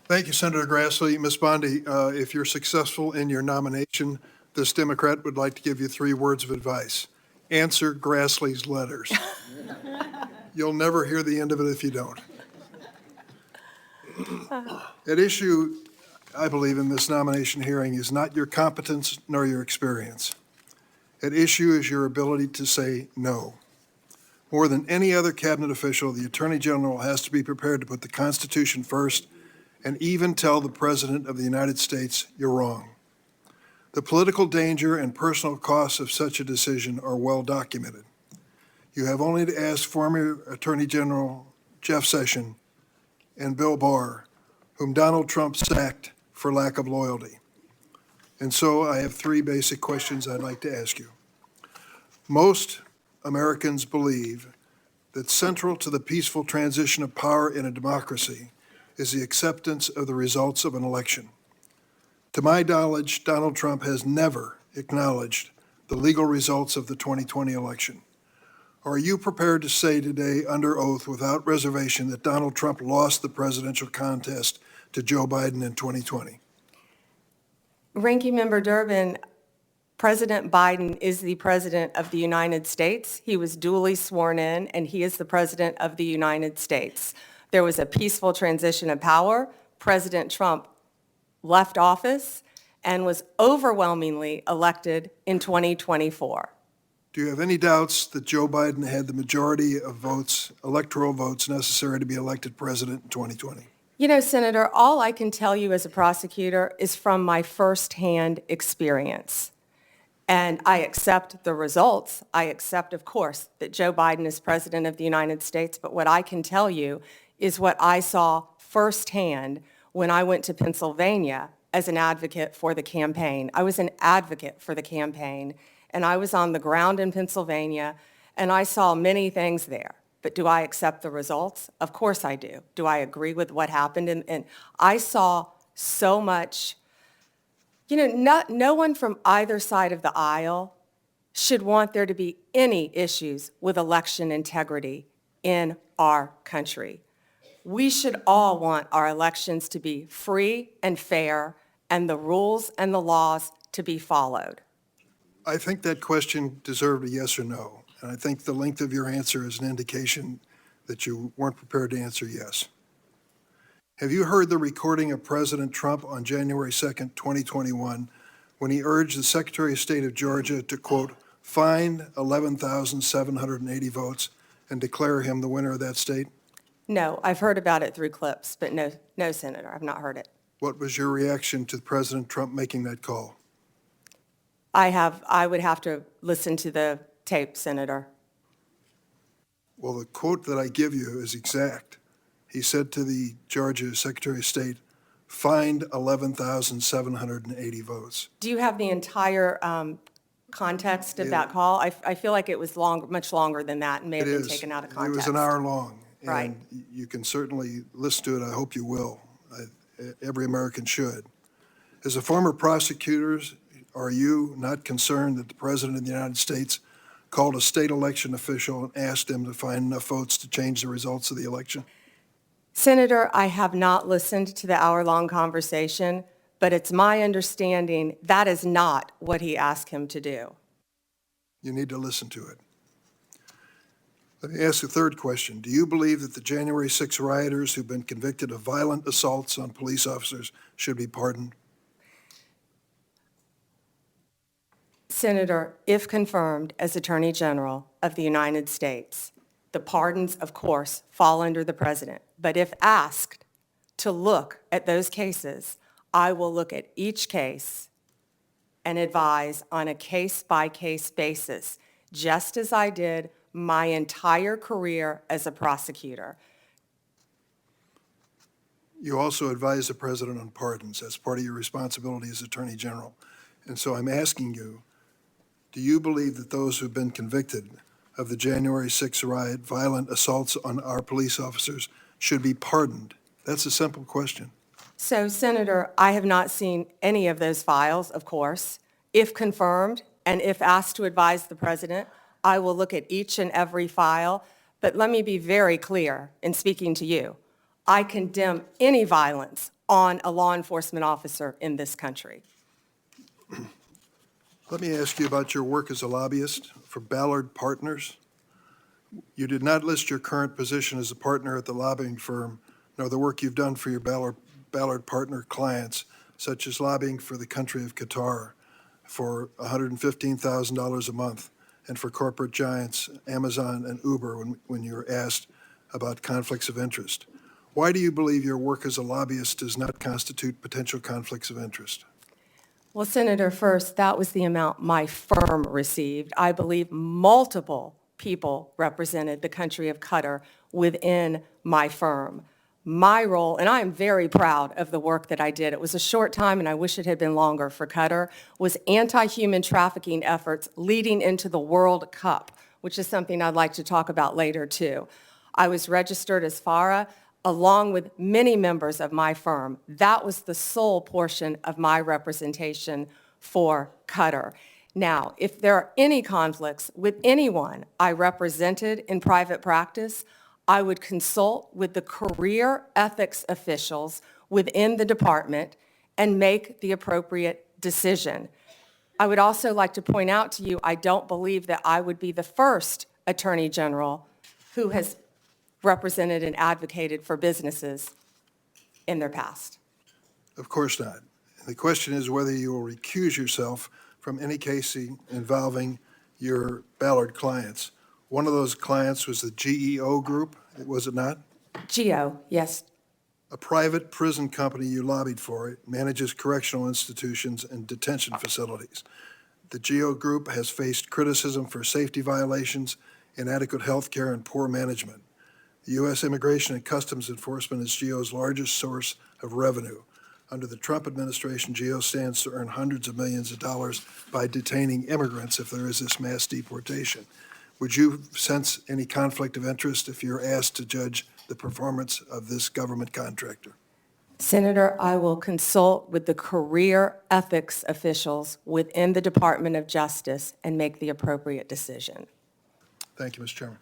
Thank you, Senator Grassley. Ms. Bondi, if you're successful in your nomination, this Democrat would like to give you 3 words of advice. Answer Grassley's letters. You'll never hear the end of it if you don't. At issue, I believe, in this nomination hearing is not your competence nor your experience. At issue is your ability to say no. More than any other cabinet official, the Attorney General has to be prepared to put the Constitution first and even tell the President of the United States you're wrong. The political danger and personal costs of such a decision are well documented. You have only to ask former Attorney General Jeff Sessions and Bill Barr, whom Donald Trump sacked for lack of loyalty. And so I have 3 basic questions I'd like to ask you. Most Americans believe that central to the peaceful transition of power in a democracy is the acceptance of the results of an election. To my knowledge, Donald Trump has never acknowledged the legal results of the 2020 election. Are you prepared to say today under oath without reservation that Donald Trump lost the presidential contest to Joe Biden in 2020? Ranking Member Durbin, President Biden is the President of the United States. He was duly sworn in, and he is the President of the United States. There was a peaceful transition of power. President Trump left office and was overwhelmingly elected in 2024. Do you have any doubts that Joe Biden had the majority of votes, electoral votes, necessary to be elected president in 2020? You know, Senator, all I can tell you as a prosecutor is from my firsthand experience. And I accept the results. I accept, of course, that Joe Biden is President of the United States. But what I can tell you is what I saw firsthand when I went to Pennsylvania as an advocate for the campaign. I was an advocate for the campaign, and I was on the ground in Pennsylvania, and I saw many things there. But do I accept the results? Of course I do. Do I agree with what happened? And I saw so much. You know, no one from either side of the aisle should want there to be any issues with election integrity in our country. We should all want our elections to be free and fair, and the rules and the laws to be followed. I think that question deserved a yes or no, and I think the length of your answer is an indication that you weren't prepared to answer yes. Have you heard the recording of President Trump on January 2nd, 2021, when he urged the Secretary of State of Georgia to, quote, find 11,780 votes and declare him the winner of that state? No, I've heard about it through clips, but no, Senator, I've not heard it. What was your reaction to President Trump making that call? I would have to listen to the tape, Senator. Well, the quote that I give you is exact. He said to the Georgia Secretary of State, find 11,780 votes. Do you have the entire context of that call? I feel like it was much longer than that and may have been taken out of context. It was an hour long. Right. And you can certainly listen to it. I hope you will. Every American should. As a former prosecutor, are you not concerned that the President of the United States called a state election official and asked him to find enough votes to change the results of the election? Senator, I have not listened to the hour-long conversation, but it's my understanding that is not what he asked him to do. You need to listen to it. Let me ask a third question. Do you believe that the January 6 rioters who've been convicted of violent assaults on police officers should be pardoned? Senator, if confirmed as Attorney General of the United States, the pardons, of course, fall under the President. But if asked to look at those cases, I will look at each case and advise on a case-by-case basis, just as I did my entire career as a prosecutor. You also advise the President on pardons as part of your responsibility as Attorney General. And so I'm asking you, do you believe that those who've been convicted of the January 6 riot, violent assaults on our police officers, should be pardoned? That's a simple question. So, Senator, I have not seen any of those files, of course. If confirmed and if asked to advise the President, I will look at each and every file. But let me be very clear in speaking to you. I condemn any violence on a law enforcement officer in this country. Let me ask you about your work as a lobbyist for Ballard Partners. You did not list your current position as a partner at the lobbying firm, nor the work you've done for your Ballard Partner clients, such as lobbying for the country of Qatar for $115,000 a month, and for corporate giants Amazon and Uber when you were asked about conflicts of interest. Why do you believe your work as a lobbyist does not constitute potential conflicts of interest? Well, Senator, first, that was the amount my firm received. I believe multiple people represented the country of Qatar within my firm. My role, and I am very proud of the work that I did, it was a short time and I wish it had been longer for Qatar, was anti-human trafficking efforts leading into the World Cup, which is something I'd like to talk about later too. I was registered as FARA along with many members of my firm. That was the sole portion of my representation for Qatar. Now, if there are any conflicts with anyone I represented in private practice, I would consult with the career ethics officials within the department and make the appropriate decision. I would also like to point out to you, I don't believe that I would be the first Attorney General who has represented and advocated for businesses in their past. Of course not. The question is whether you will recuse yourself from any case involving your Ballard clients. One of those clients was the GEO Group, was it not? GEO, yes. A private prison company you lobbied for. It manages correctional institutions and detention facilities. The GEO Group has faced criticism for safety violations, inadequate health care, and poor management. The U.S. Immigration and Customs Enforcement is GEO's largest source of revenue. Under the Trump administration, GEO stands to earn hundreds of millions of dollars by detaining immigrants if there is this mass deportation. Would you sense any conflict of interest if you're asked to judge the performance of this government contractor? Senator, I will consult with the career ethics officials within the Department of Justice and make the appropriate decision. Thank you, Mr. Chairman.